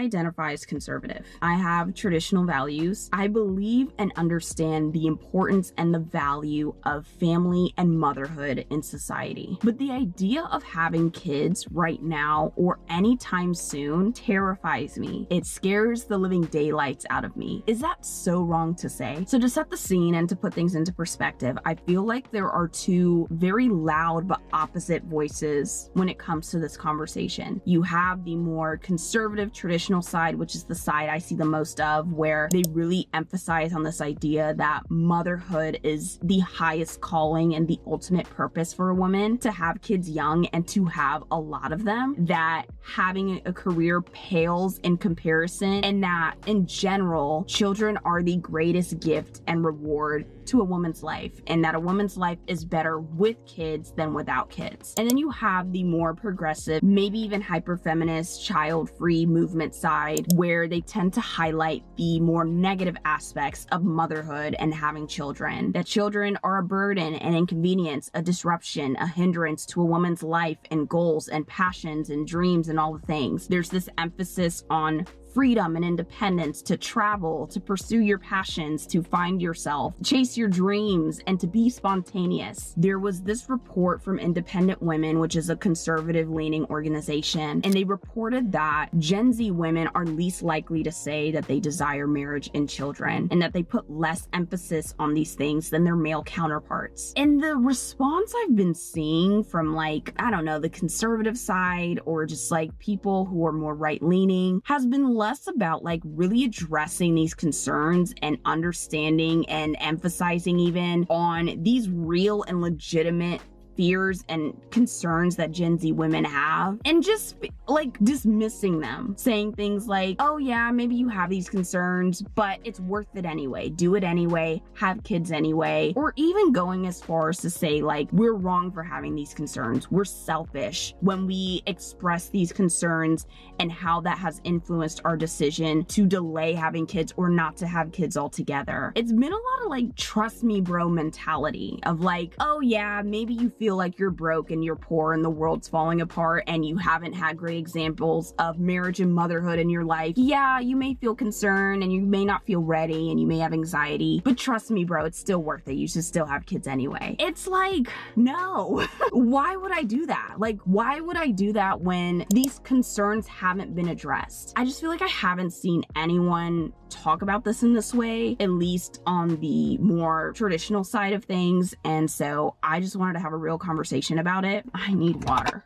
identify as conservative. I have traditional values. I believe and understand the importance and the value of family and motherhood in society. But the idea of having kids right now or anytime soon terrifies me. It scares the living daylights out of me. Is that so wrong to say? So to set the scene and to put things into perspective, I feel like there are two very loud but opposite voices when it comes to this conversation. You have the more conservative traditional side, which is the side I see the most of, where they really emphasize on this idea that motherhood is the highest calling and the ultimate purpose for a woman, to have kids young and to have a lot of them, that having a career pales in comparison, and that in general, children are the greatest gift and reward to a woman's life, and that a woman's life is better with kids than without kids. And then you have the more progressive, maybe even hyper-feminist, child-free movement side, where they tend to highlight the more negative aspects of motherhood and having children. That children are a burden, an inconvenience, a disruption, a hindrance to a woman's life and goals and passions and dreams and all the things. There's this emphasis on freedom and independence to travel, to pursue your passions, to find yourself, chase your dreams, and to be spontaneous. There was this report from Independent Women, which is a conservative-leaning organization, and they reported that Gen Z women are least likely to say that they desire marriage and children, and that they put less emphasis on these things than their male counterparts. And the response I've been seeing from, like, I don't know, the conservative side, or just like people who are more right-leaning, has been less about like really addressing these concerns and understanding and emphasizing even on these real and legitimate fears and concerns that Gen Z women have, and just like dismissing them, saying things like, oh yeah, maybe you have these concerns, but it's worth it anyway. Do it anyway, have kids anyway. Or even going as far as to say like, we're wrong for having these concerns. We're selfish when we express these concerns, and how that has influenced our decision to delay having kids or not to have kids altogether. It's been a lot of like, trust me bro mentality of like, oh yeah, maybe you feel like you're broke and you're poor and the world's falling apart and you haven't had great examples of marriage and motherhood in your life. Yeah, you may feel concerned and you may not feel ready and you may have anxiety, but trust me bro, it's still worth it. You should still have kids anyway. It's like, no. Why would I do that? Like, why would I do that when these concerns haven't been addressed? I just feel like I haven't seen anyone talk about this in this way, at least on the more traditional side of things. And so I just wanted to have a real conversation about it. I need water.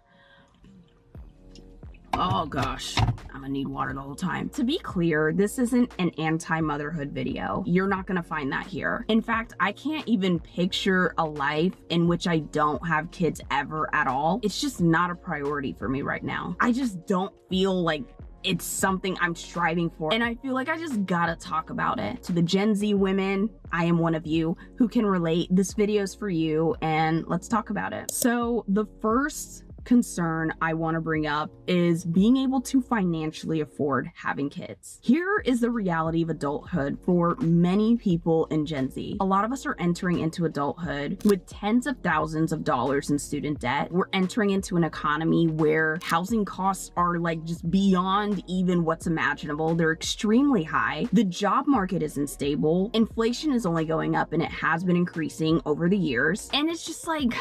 Oh gosh, I'm gonna need water the whole time. To be clear, this isn't an anti-motherhood video. You're not gonna find that here. In fact, I can't even picture a life in which I don't have kids ever at all. It's just not a priority for me right now. I just don't feel like it's something I'm striving for, and I feel like I just gotta talk about it. To the Gen Z women, I am one of you who can relate. This video's for you, and let's talk about it. So the first concern I want to bring up is being able to financially afford having kids. Here is the reality of adulthood for many people in Gen Z. A lot of us are entering into adulthood with tens of thousands of dollars in student debt. We're entering into an economy where housing costs are like just beyond even what's imaginable. They're extremely high. The job market isn't stable. Inflation is only going up, and it has been increasing over the years. And it's just like,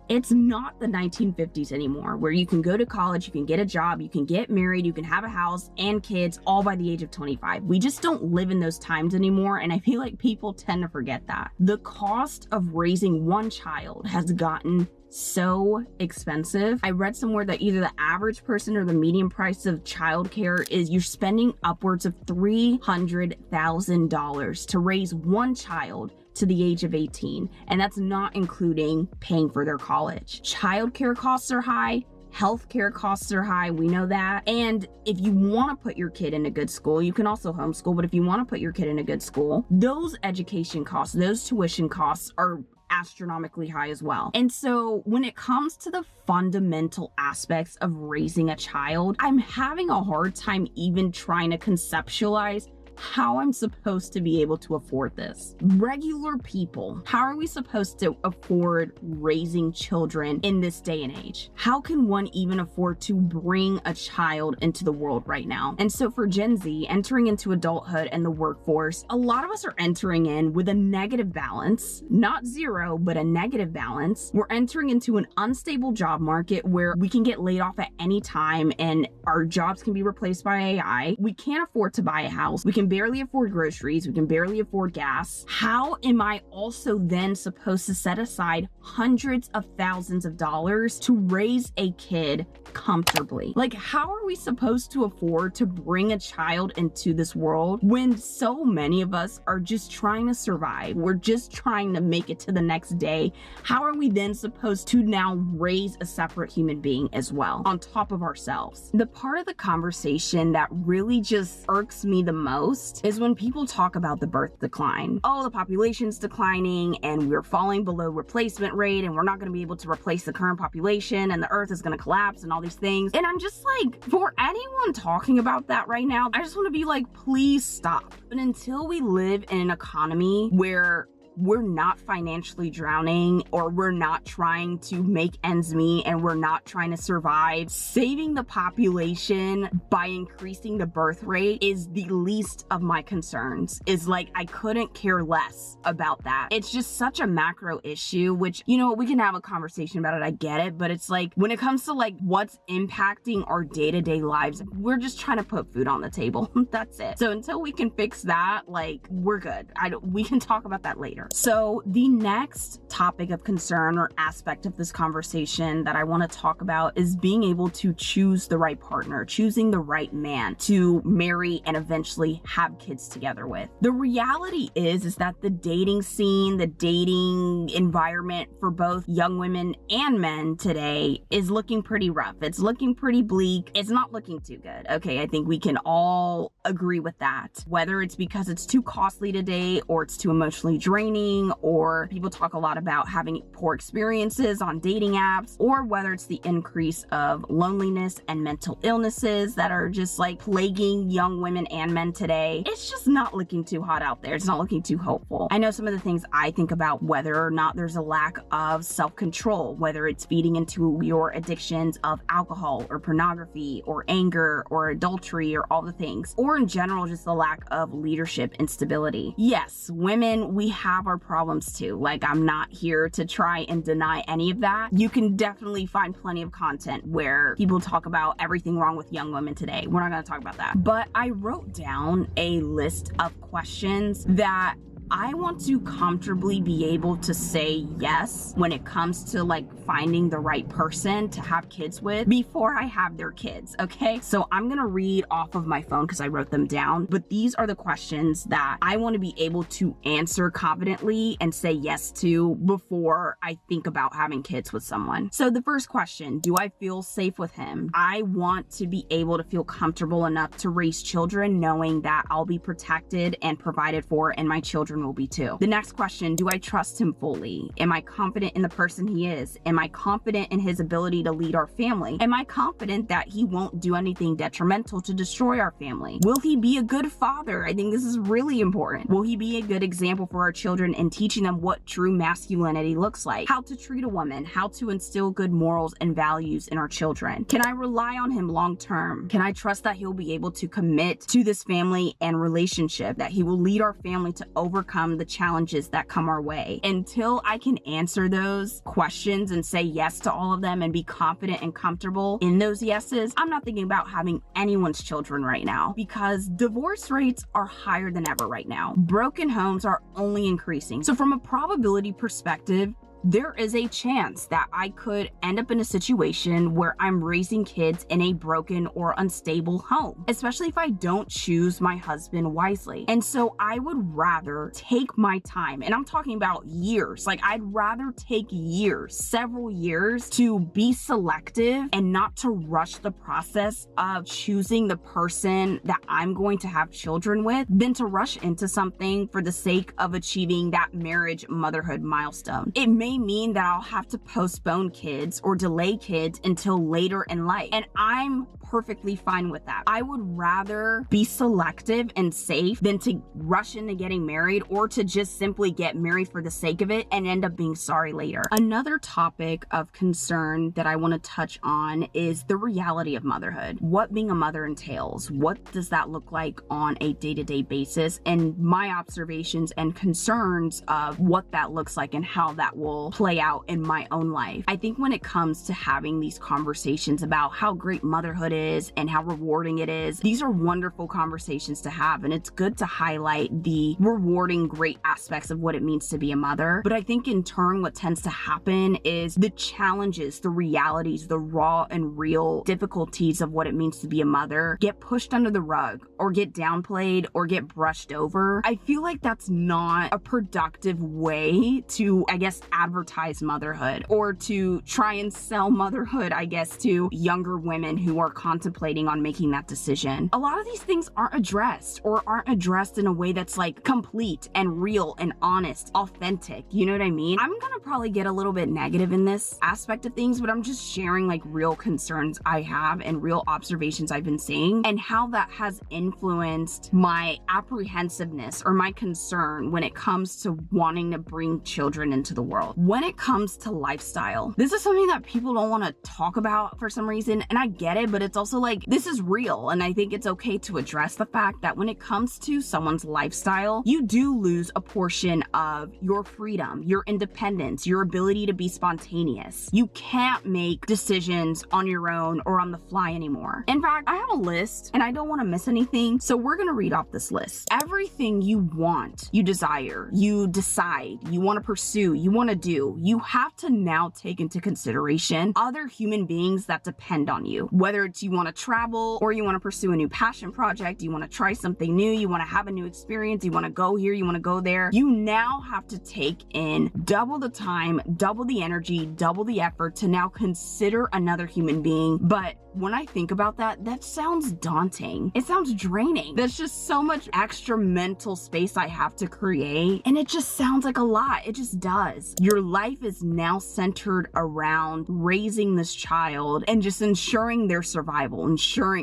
it's not the 1950s anymore, where you can go to college, you can get a job, you can get married, you can have a house and kids all by the age of 25. We just don't live in those times anymore, and I feel like people tend to forget that. The cost of raising one child has gotten so expensive. I read somewhere that either the average person or the median price of childcare is you're spending upwards of $300,000 to raise one child to the age of 18, and that's not including paying for their college. Childcare costs are high, healthcare costs are high, we know that. And if you want to put your kid in a good school, you can also homeschool, but if you want to put your kid in a good school, those education costs, those tuition costs are astronomically high as well. And so when it comes to the fundamental aspects of raising a child, I'm having a hard time even trying to conceptualize how I'm supposed to be able to afford this. Regular people, how are we supposed to afford raising children in this day and age? How can one even afford to bring a child into the world right now? And so for Gen Z, entering into adulthood and the workforce, a lot of us are entering in with a negative balance, not zero, but a negative balance. We're entering into an unstable job market where we can get laid off at any time and our jobs can be replaced by AI. We can't afford to buy a house. We can barely afford groceries. We can barely afford gas. How am I also then supposed to set aside hundreds of thousands of dollars to raise a kid comfortably? Like, how are we supposed to afford to bring a child into this world when so many of us are just trying to survive? We're just trying to make it to the next day. How are we then supposed to now raise a separate human being as well on top of ourselves? The part of the conversation that really just irks me the most is when people talk about the birth decline. Oh, the population's declining and we're falling below replacement rate and we're not going to be able to replace the current population and the earth is going to collapse and all these things. And I'm just like, for anyone talking about that right now, I just want to be like, please stop. But until we live in an economy where we're not financially drowning or we're not trying to make ends meet and we're not trying to survive, saving the population by increasing the birth rate is the least of my concerns. Is like, I couldn't care less about that. It's just such a macro issue, which, you know, we can have a conversation about it. I get it. But it's like, when it comes to like what's impacting our day-to-day lives, we're just trying to put food on the table. That's it. So until we can fix that, like, we're good. We can talk about that later. So the next topic of concern or aspect of this conversation that I want to talk about is being able to choose the right partner, choosing the right man to marry and eventually have kids together with. The reality is that the dating scene, the dating environment for both young women and men today is looking pretty rough. It's looking pretty bleak. It's not looking too good. Okay, I think we can all agree with that. Whether it's because it's too costly to date or it's too emotionally draining, or people talk a lot about having poor experiences on dating apps, or whether it's the increase of loneliness and mental illnesses that are just like plaguing young women and men today. It's just not looking too hot out there. It's not looking too hopeful. I know some of the things I think about, whether or not there's a lack of self-control, whether it's feeding into your addictions of alcohol or pornography or anger or adultery or all the things, or in general, just the lack of leadership and stability. Yes, women, we have our problems too. Like, I'm not here to try and deny any of that. You can definitely find plenty of content where people talk about everything wrong with young women today. We're not going to talk about that. But I wrote down a list of questions that I want to comfortably be able to say yes when it comes to like finding the right person to have kids with before I have their kids, okay? So I'm gonna read off of my phone because I wrote them down, but these are the questions that I want to be able to answer confidently and say yes to before I think about having kids with someone. So the first question, do I feel safe with him? I want to be able to feel comfortable enough to raise children knowing that I'll be protected and provided for, and my children will be too. The next question, do I trust him fully? Am I confident in the person he is? Am I confident in his ability to lead our family? Am I confident that he won't do anything detrimental to destroy our family? Will he be a good father? I think this is really important. Will he be a good example for our children in teaching them what true masculinity looks like? How to treat a woman? How to instill good morals and values in our children? Can I rely on him long term? Can I trust that he'll be able to commit to this family and relationship, that he will lead our family to overcome the challenges that come our way? Until I can answer those questions and say yes to all of them and be confident and comfortable in those yeses, I'm not thinking about having anyone's children right now, because divorce rates are higher than ever right now. Broken homes are only increasing. So from a probability perspective, there is a chance that I could end up in a situation where I'm raising kids in a broken or unstable home, especially if I don't choose my husband wisely. And so I would rather take my time, and I'm talking about years. Like, I'd rather take years, several years, to be selective and not to rush the process of choosing the person that I'm going to have children with than to rush into something for the sake of achieving that marriage motherhood milestone. It may may mean that I'll have to postpone kids or delay kids until later in life. And I'm perfectly fine with that. I would rather be selective and safe than to rush into getting married or to just simply get married for the sake of it and end up being sorry later. Another topic of concern that I want to touch on is the reality of motherhood. What being a mother entails. What does that look like on a day-to-day basis? And my observations and concerns of what that looks like and how that will play out in my own life. I think when it comes to having these conversations about how great motherhood is and how rewarding it is, these are wonderful conversations to have, and it's good to highlight the rewarding, great aspects of what it means to be a mother. But I think in turn what tends to happen is the challenges, the realities, the raw and real difficulties of what it means to be a mother get pushed under the rug or get downplayed or get brushed over. I feel like that's not a productive way to, I guess, advertise motherhood or to try and sell motherhood, I guess, to younger women who are contemplating on making that decision. A lot of these things aren't addressed in a way that's like complete and real and honest, authentic. You know what I mean? I'm gonna probably get a little bit negative in this aspect of things, but I'm just sharing like real concerns I have and real observations I've been seeing and how that has influenced my apprehensiveness or my concern when it comes to wanting to bring children into the world. When it comes to lifestyle, this is something that people don't want to talk about for some reason, and I get it, but it's also like, this is real, and I think it's okay to address the fact that when it comes to someone's lifestyle, you do lose a portion of your freedom, your independence, your ability to be spontaneous. You can't make decisions on your own or on the fly anymore. In fact, I have a list, and I don't want to miss anything, so we're gonna read off this list. Everything you want, you desire, you decide, you want to pursue, you want to do, you have to now take into consideration other human beings that depend on you. Whether it's you want to travel or you want to pursue a new passion project, you want to try something new, you want to have a new experience, you want to go here, you want to go there, you now have to take in double the time, double the energy, double the effort to now consider another human being. But when I think about that, that sounds daunting. It sounds draining. There's just so much extra mental space I have to create, and it just sounds like a lot. It just does. Your life is now centered around raising this child and just ensuring their survival,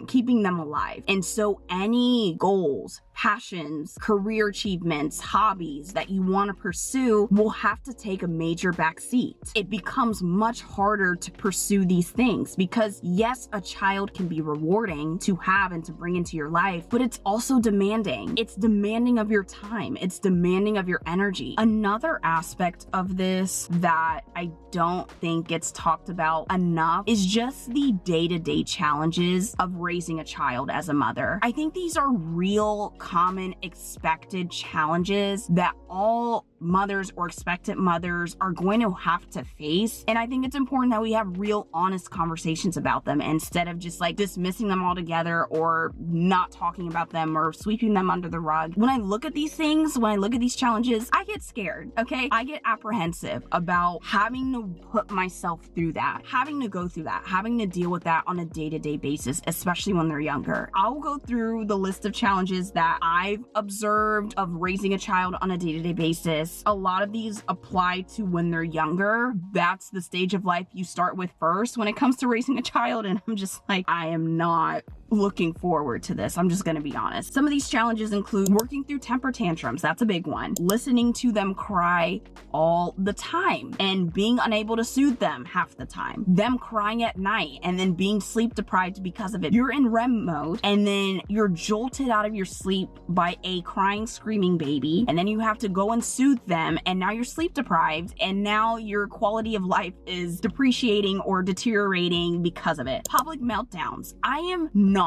keeping them alive. And so any goals, passions, career achievements, hobbies that you want to pursue will have to take a major backseat. It becomes much harder to pursue these things because yes, a child can be rewarding to have and to bring into your life, but it's also demanding. It's demanding of your time. It's demanding of your energy. Another aspect of this that I don't think gets talked about enough is just the day-to-day challenges of raising a child as a mother. I think these are real, common, expected challenges that all mothers or expectant mothers are going to have to face. And I think it's important that we have real, honest conversations about them instead of just like dismissing them altogether or not talking about them or sweeping them under the rug. When I look at these things, when I look at these challenges, I get scared, okay? I get apprehensive about having to put myself through that, having to go through that, having to deal with that on a day-to-day basis, especially when they're younger. I'll go through the list of challenges that I've observed of raising a child on a day-to-day basis. A lot of these apply to when they're younger. That's the stage of life you start with first when it comes to raising a child. And I'm just like, I am not looking forward to this. I'm just going to be honest. Some of these challenges include working through temper tantrums. That's a big one. Listening to them cry all the time and being unable to soothe them half the time. Them crying at night and then being sleep deprived because of it. You're in REM mode and then you're jolted out of your sleep by a crying, screaming baby. And then you have to go and soothe them. And now you're sleep deprived. And now your quality of life is depreciating or deteriorating because of it. Public meltdowns. I am not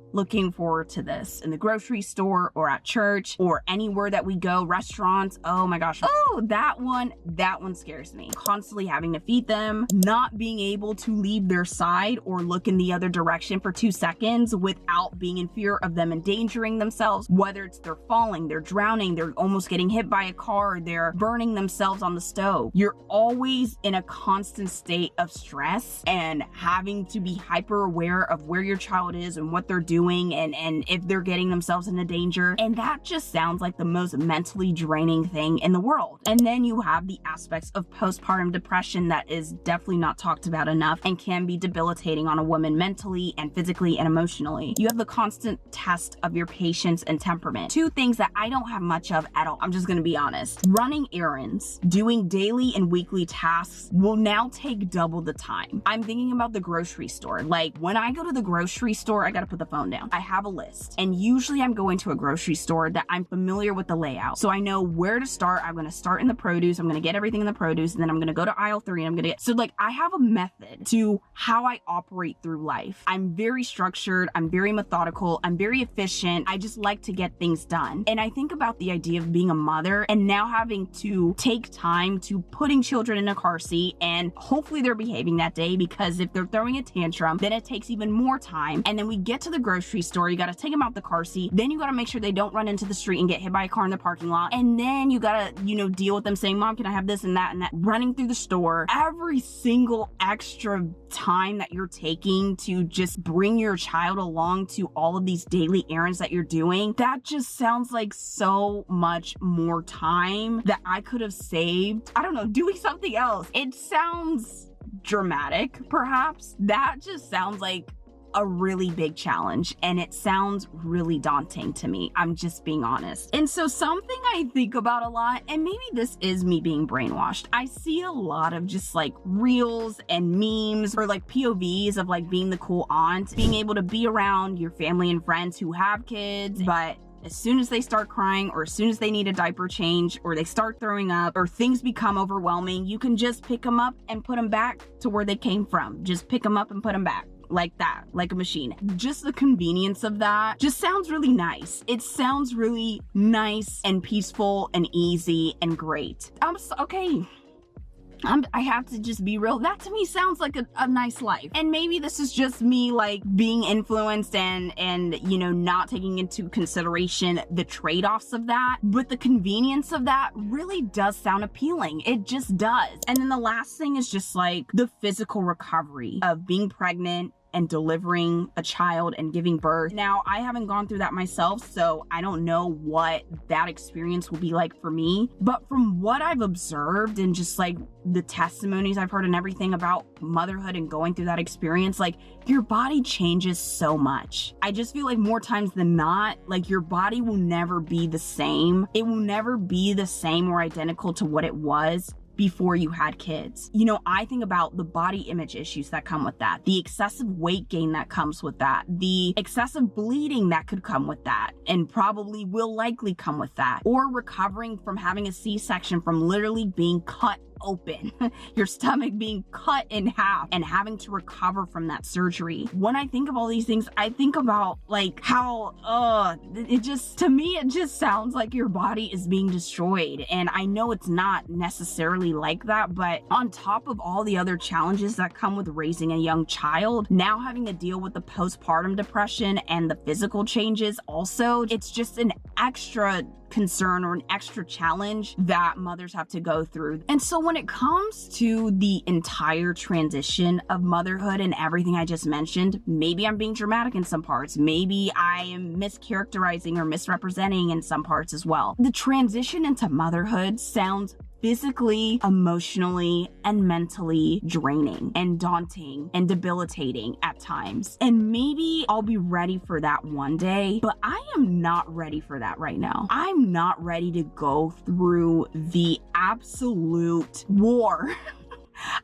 looking forward to this in the grocery store or at church or anywhere that we go, restaurants. Oh my gosh. Oh, that one scares me. Constantly having to feed them, not being able to leave their side or look in the other direction for 2 seconds without being in fear of them endangering themselves, whether it's they're falling, they're drowning, they're almost getting hit by a car, they're burning themselves on the stove. You're always in a constant state of stress and having to be hyper aware of where your child is and what they're doing doing and if they're getting themselves into danger. And that just sounds like the most mentally draining thing in the world. And then you have the aspects of postpartum depression that is definitely not talked about enough and can be debilitating on a woman mentally and physically and emotionally. You have the constant test of your patience and temperament. Two things that I don't have much of at all. I'm just gonna be honest. Running errands, doing daily and weekly tasks will now take double the time. I'm thinking about the grocery store. Like when I go to the grocery store, I gotta put the phone down. I have a list, and usually I'm going to a grocery store that I'm familiar with the layout. So I know where to start. I'm gonna start in the produce. I'm gonna get everything in the produce, and then I'm gonna go to aisle 3 and I'm gonna get, so like I have a method to how I operate through life. I'm very structured. I'm very methodical. I'm very efficient. I just like to get things done. And I think about the idea of being a mother and now having to take time to putting children in a car seat, and hopefully they're behaving that day, because if they're throwing a tantrum, then it takes even more time. And then we get to the grocery store, you got to take them out the car seat, then you got to make sure they don't run into the street and get hit by a car in the parking lot, and then you got to, deal with them saying, Mom, can I have this and that and that, running through the store. Every single extra time that you're taking to just bring your child along to all of these daily errands that you're doing, that just sounds like so much more time that I could have saved, I don't know, doing something else. It sounds dramatic, perhaps. That just sounds like a really big challenge, and it sounds really daunting to me. I'm just being honest. And so something I think about a lot, and maybe this is me being brainwashed, I see a lot of just like reels and memes or like POVs of like being the cool aunt, being able to be around your family and friends who have kids, but as soon as they start crying, or as soon as they need a diaper change, or they start throwing up, or things become overwhelming, you can just pick them up and put them back to where they came from. Just pick them up and put them back. Like that, like a machine. Just the convenience of that just sounds really nice. It sounds really nice and peaceful and easy and great. I have to just be real. That to me sounds like a nice life. And maybe this is just me like being influenced and not taking into consideration the trade-offs of that. But the convenience of that really does sound appealing. It just does. And then the last thing is just like the physical recovery of being pregnant and delivering a child and giving birth. Now, I haven't gone through that myself, so I don't know what that experience will be like for me. But from what I've observed and just like the testimonies I've heard and everything about motherhood and going through that experience, like your body changes so much. I just feel like more times than not, like your body will never be the same. It will never be the same or identical to what it was before you had kids. I think about the body image issues that come with that, the excessive weight gain that comes with that, the excessive bleeding that could come with that, and probably will likely come with that, or recovering from having a C-section, from literally being cut open, your stomach being cut in half and having to recover from that surgery. When I think of all these things, I think about like how it just sounds like your body is being destroyed. And I know it's not necessarily like that, but on top of all the other challenges that come with raising a young child, now having to deal with the postpartum depression and the physical changes also, it's just an extra concern or an extra challenge that mothers have to go through. And so when it comes to the entire transition of motherhood and everything I just mentioned, maybe I'm being dramatic in some parts, maybe I am mischaracterizing or misrepresenting in some parts as well. The transition into motherhood sounds physically, emotionally, and mentally draining and daunting and debilitating at times. And maybe I'll be ready for that one day, but I am not ready for that right now. I'm not ready to go through the absolute war.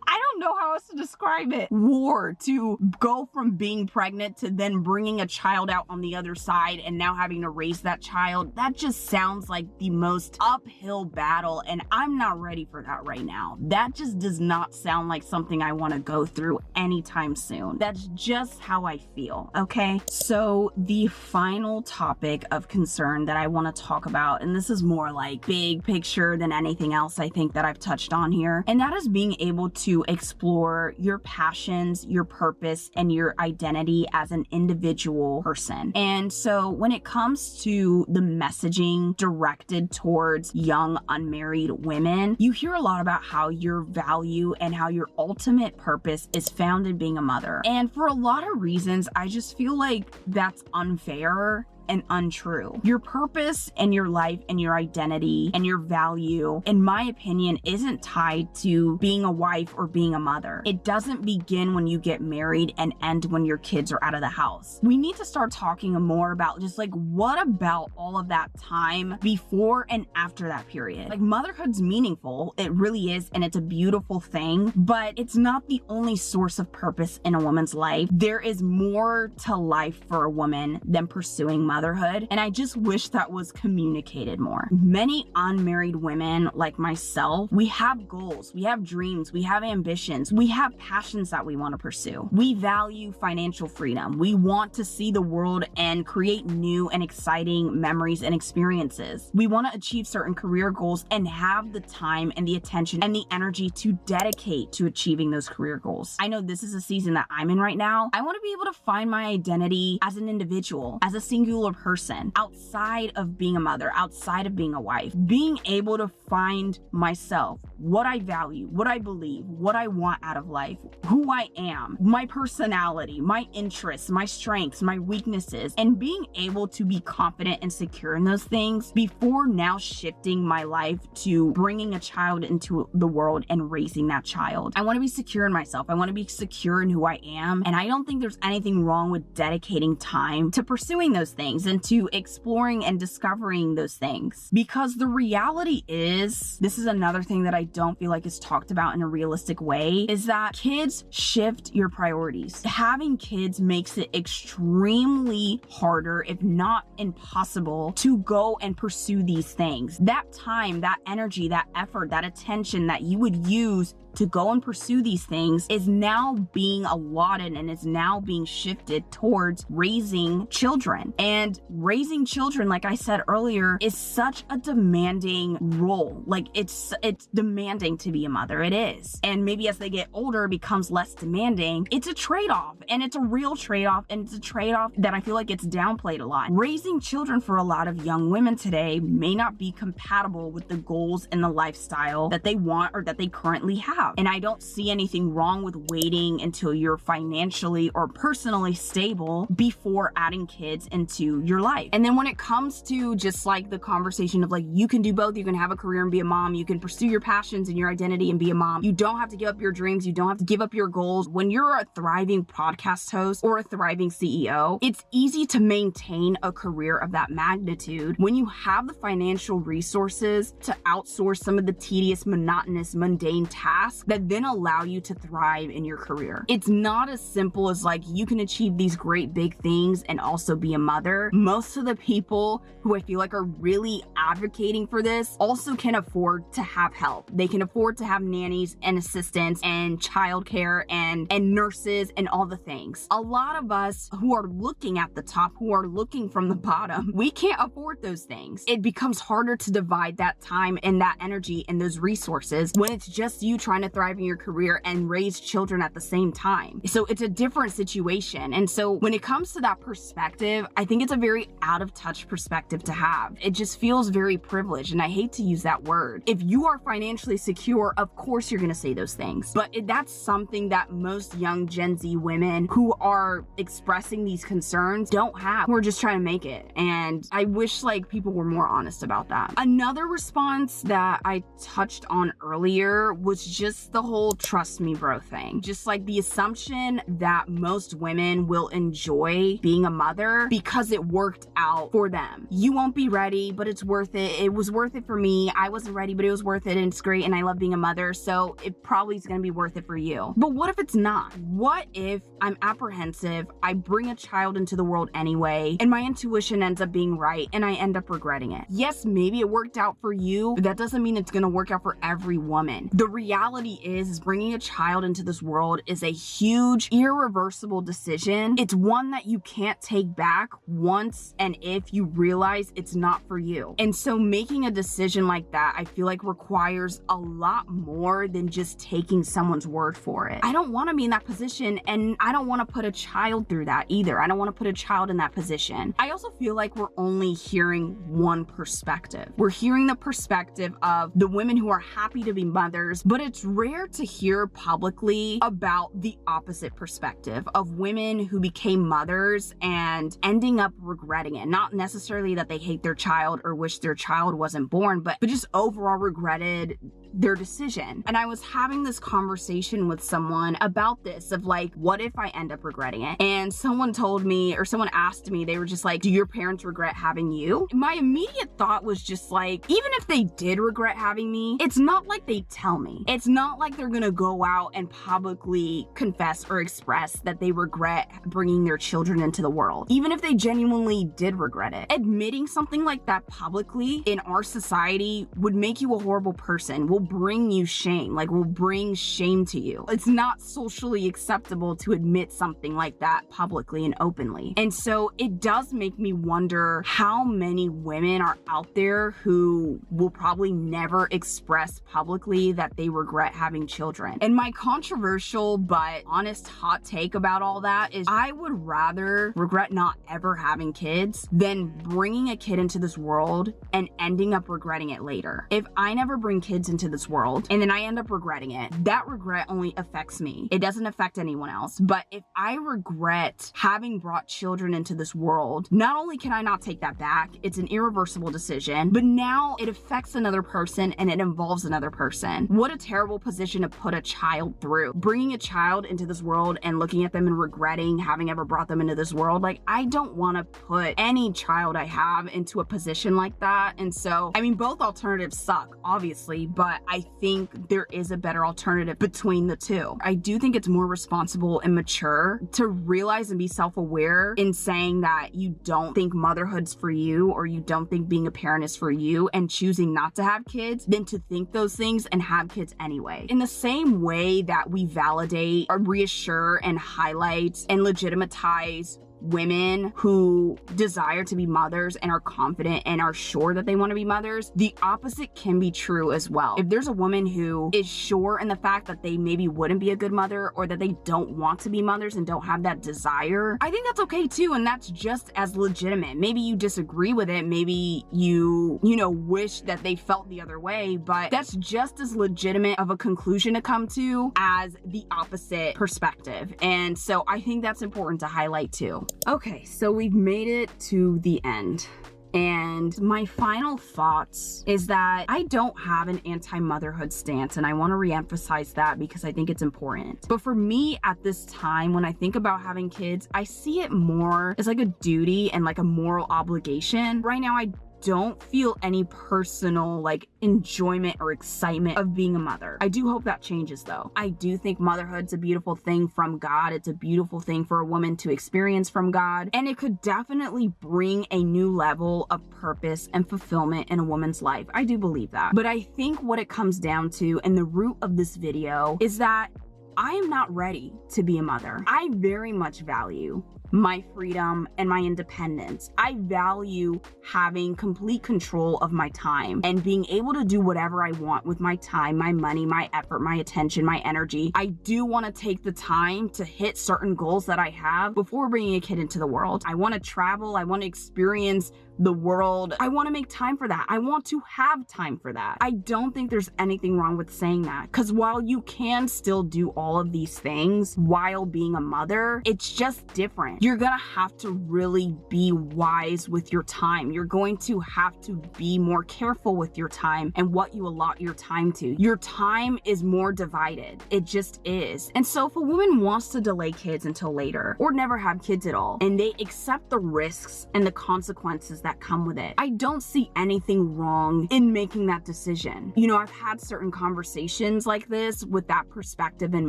I don't know how else to describe it. War to go from being pregnant to then bringing a child out on the other side and now having to raise that child. That just sounds like the most uphill battle, and I'm not ready for that right now. That just does not sound like something I want to go through anytime soon. That's just how I feel, okay? So the final topic of concern that I want to talk about, and this is more like big picture than anything else I think that I've touched on here, and that is being able able to explore your passions, your purpose, and your identity as an individual person. And so when it comes to the messaging directed towards young unmarried women, you hear a lot about how your value and how your ultimate purpose is found in being a mother. And for a lot of reasons, I just feel like that's unfair and untrue. Your purpose and your life and your identity and your value, in my opinion, isn't tied to being a wife or being a mother. It doesn't begin when you get married and end when your kids are out of the house. We need to start talking more about just like, what about all of that time before and after that period? Like, motherhood's meaningful. It really is. And it's a beautiful thing, but it's not the only source of purpose in a woman's life. There is more to life for a woman than pursuing motherhood, and I just wish that was communicated more. Many unmarried women like myself, we have goals, we have dreams, we have ambitions, we have passions that we want to pursue. We value financial freedom. We want to see the world and create new and exciting memories and experiences. We want to achieve certain career goals and have the time and the attention and the energy to dedicate to achieving those career goals. I know this is a season that I'm in right now. I want to be able to find my identity as an individual, as a singular person, outside of being a mother, outside of being a wife, being able to find myself, what I value, what I believe, what I want out of life, who I am, my personality, my interests, my strengths, my weaknesses, and being able to be confident and secure in those things before now shifting my life to bringing a child into the world and raising that child. I want to be secure in myself. I want to be secure in who I am. And I don't think there's anything wrong with dedicating time to pursuing those things and to exploring and discovering those things. Because the reality is, this is another thing that I don't feel like is talked about in a realistic way, is that kids shift your priorities. Having kids makes it extremely harder, if not impossible, to go and pursue these things. That time, that energy, that effort, that attention that you would use to go and pursue these things is now being allotted and is now being shifted towards raising children. And raising children, like I said earlier, is such a demanding role. Like, it's demanding to be a mother. It is. And maybe as they get older, it becomes less demanding. It's a trade-off, and it's a real trade-off, and it's a trade-off that I feel like it's downplayed a lot. Raising children for a lot of young women today may not be compatible with the goals and the lifestyle that they want or that they currently have. And I don't see anything wrong with waiting until you're financially or personally stable before adding kids into your life. And then when it comes to just like the conversation of like, you can do both, you can have a career and be a mom, you can pursue your passions and your identity and be a mom. You don't have to give up your dreams, you don't have to give up your goals. When you're a thriving podcast host or a thriving CEO, it's easy to maintain a career of that magnitude when you have the financial resources to outsource some of the tedious, monotonous, mundane tasks that then allow you to thrive in your career. It's not as simple as like, you can achieve these great big things and also be a mother. Most of the people who I feel like are really advocating for this also can afford to have help. They can afford to have nannies and assistants and childcare and nurses and all the things. A lot of us who are looking at the top, who are looking from the bottom, we can't afford those things. It becomes harder to divide that time and that energy and those resources when it's just you trying to thrive in your career and raise children at the same time. So it's a different situation. And so when it comes to that perspective, I think it's a very out of touch perspective to have. It just feels very privileged. And I hate to use that word. If you are financially secure, of course you're going to say those things. But that's something that most young Gen Z women who are expressing these concerns don't have. We're just trying to make it. And I wish like people were more honest about that. Another response that I touched on earlier was just the whole trust me bro thing. Just like the assumption that most women will enjoy being a mother because it worked out for them. You won't be ready, but it's worth it. It was worth it for me. I wasn't ready, but it was worth it, and it's great, and I love being a mother, so it probably is going to be worth it for you. But what if it's not? What if I'm apprehensive, I bring a child into the world anyway, and my intuition ends up being right, and I end up regretting it? Yes, maybe it worked out for you, but that doesn't mean it's going to work out for every woman. The reality reality is bringing a child into this world is a huge, irreversible decision. It's one that you can't take back once and if you realize it's not for you. And so making a decision like that, I feel like requires a lot more than just taking someone's word for it. I don't want to be in that position, and I don't want to put a child through that either. I don't want to put a child in that position. I also feel like we're only hearing one perspective. We're hearing the perspective of the women who are happy to be mothers, but it's rare to hear publicly about the opposite perspective of women who became mothers and ending up regretting it. Not necessarily that they hate their child or wish their child wasn't born, but just overall regretted their decision. And I was having this conversation with someone about this of like, what if I end up regretting it? And someone told me, or someone asked me, they were just like, do your parents regret having you? My immediate thought was just like, even if they did regret having me, it's not like they tell me. It's not like they're gonna go out and publicly confess or express that they regret bringing their children into the world. Even if they genuinely did regret it, admitting something like that publicly in our society would make you a horrible person, will bring you shame, like will bring shame to you. It's not socially acceptable to admit something like that publicly and openly. And so it does make me wonder how many women are out there who will probably never express publicly that they regret having children. And my controversial but honest hot take about all that is I would rather regret not ever having kids than bringing a kid into this world and ending up regretting it later. If I never bring kids into this world and then I end up regretting it, that regret only affects me. It doesn't affect anyone else. But if I regret having brought children into this world, not only can I not take that back, it's an irreversible decision, but now it affects another person and it involves another person. What a terrible position to put a child through. Bringing a child into this world and looking at them and regretting having ever brought them into this world. Like, I don't want to put any child I have into a position like that. And so, I mean, both alternatives suck, obviously, but I think there is a better alternative between the two. I do think it's more responsible and mature to realize and be self-aware in saying that you don't think motherhood's for you or you don't think being a parent is for you and choosing not to have kids than to think those things and have kids anyway. In the same way that we validate or reassure and highlight and legitimatize women who desire to be mothers and are confident and are sure that they want to be mothers, the opposite can be true as well. If there's a woman who is sure in the fact that they maybe wouldn't be a good mother or that they don't want to be mothers and don't have that desire, I think that's okay too, and that's just as legitimate. Maybe you disagree with it, maybe you wish that they felt the other way, but that's just as legitimate of a conclusion to come to as the opposite perspective. And so I think that's important to highlight too. Okay, so we've made it to the end. And my final thoughts is that I don't have an anti-motherhood stance, and I want to reemphasize that because I think it's important. But for me at this time, when I think about having kids, I see it more as like a duty and like a moral obligation. Right now, I don't feel any personal like enjoyment or excitement of being a mother. I do hope that changes though. I do think motherhood's a beautiful thing from God. It's a beautiful thing for a woman to experience from God. And it could definitely bring a new level of purpose and fulfillment in a woman's life. I do believe that. But I think what it comes down to, and the root of this video, is that I am not ready to be a mother. I very much value my freedom and my independence. I value having complete control of my time and being able to do whatever I want with my time, my money, my effort, my attention, my energy. I do want to take the time to hit certain goals that I have before bringing a kid into the world. I want to travel. I want to experience the world. I want to make time for that. I want to have time for that. I don't think there's anything wrong with saying that, because while you can still do all of these things while being a mother, it's just different. You're gonna have to really be wise with your time. You're going to have to be more careful with your time and what you allot your time to. Your time is more divided. It just is. And so if a woman wants to delay kids until later or never have kids at all, and they accept the risks and the consequences that come with it, I don't see anything wrong in making that decision. You know, I've had certain conversations like this with that perspective in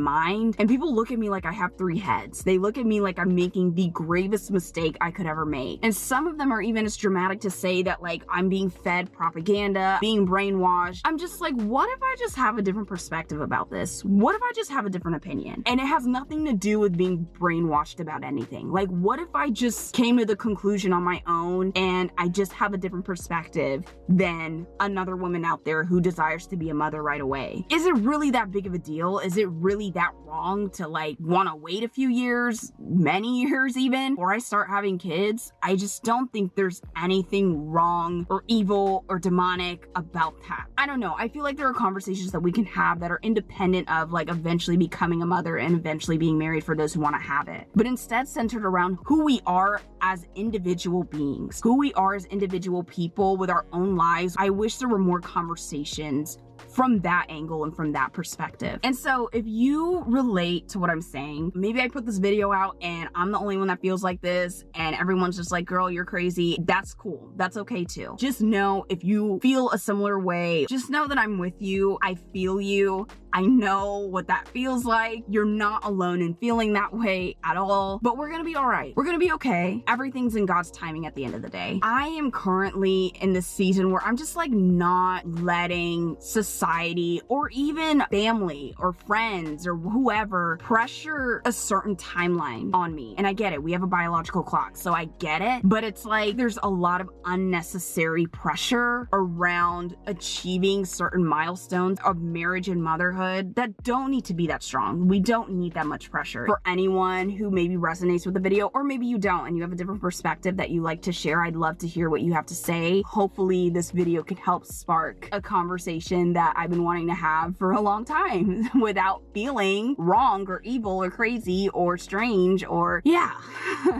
mind, and people look at me like I have three heads. They look at me like I'm making the the gravest mistake I could ever make. And some of them are even as dramatic to say that like I'm being fed propaganda, being brainwashed. I'm just like, what if I just have a different perspective about this? What if I just have a different opinion? And it has nothing to do with being brainwashed about anything. Like, what if I just came to the conclusion on my own and I just have a different perspective than another woman out there who desires to be a mother right away? Is it really that big of a deal? Is it really that wrong to like want to wait a few years, many years even, before I start having kids? I just don't think there's anything wrong or evil or demonic about that. I don't know. I feel like there are conversations that we can have that are independent of like eventually becoming a mother and eventually being married for those who want to have it, but instead centered around who we are as individual beings, who we are as individual people with our own lives. I wish there were more conversations from that angle and from that perspective. And so if you relate to what I'm saying, maybe I put this video out and I'm the only one that feels like this and everyone's just like, girl, you're crazy. That's cool. That's okay too. Just know if you feel a similar way, just know that I'm with you. I feel you. I know what that feels like. You're not alone in feeling that way at all, but we're gonna be all right. We're gonna be okay. Everything's in God's timing at the end of the day. I am currently in this season where I'm just like not letting society or even family or friends or whoever pressure a certain timeline on me. And I get it. We have a biological clock, so I get it. But it's like there's a lot of unnecessary pressure around achieving certain milestones of marriage and motherhood that don't need to be that strong. We don't need that much pressure. For anyone who maybe resonates with the video, or maybe you don't and you have a different perspective that you like to share, I'd love to hear what you have to say. Hopefully this video can help spark a conversation that I've been wanting to have for a long time without feeling wrong or evil or crazy or strange or yeah.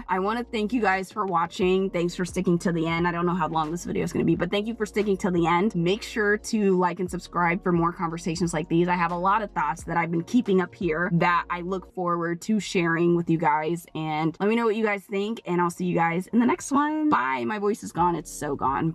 I want to thank you guys for watching. Thanks for sticking to the end. I don't know how long this video is going to be, but thank you for sticking to the end. Make sure to like and subscribe for more conversations like these. I have a lot of thoughts that I've been keeping up here that I look forward to sharing with you guys, and let me know what you guys think, and I'll see you guys in the next one. Bye. My voice is gone. It's so gone.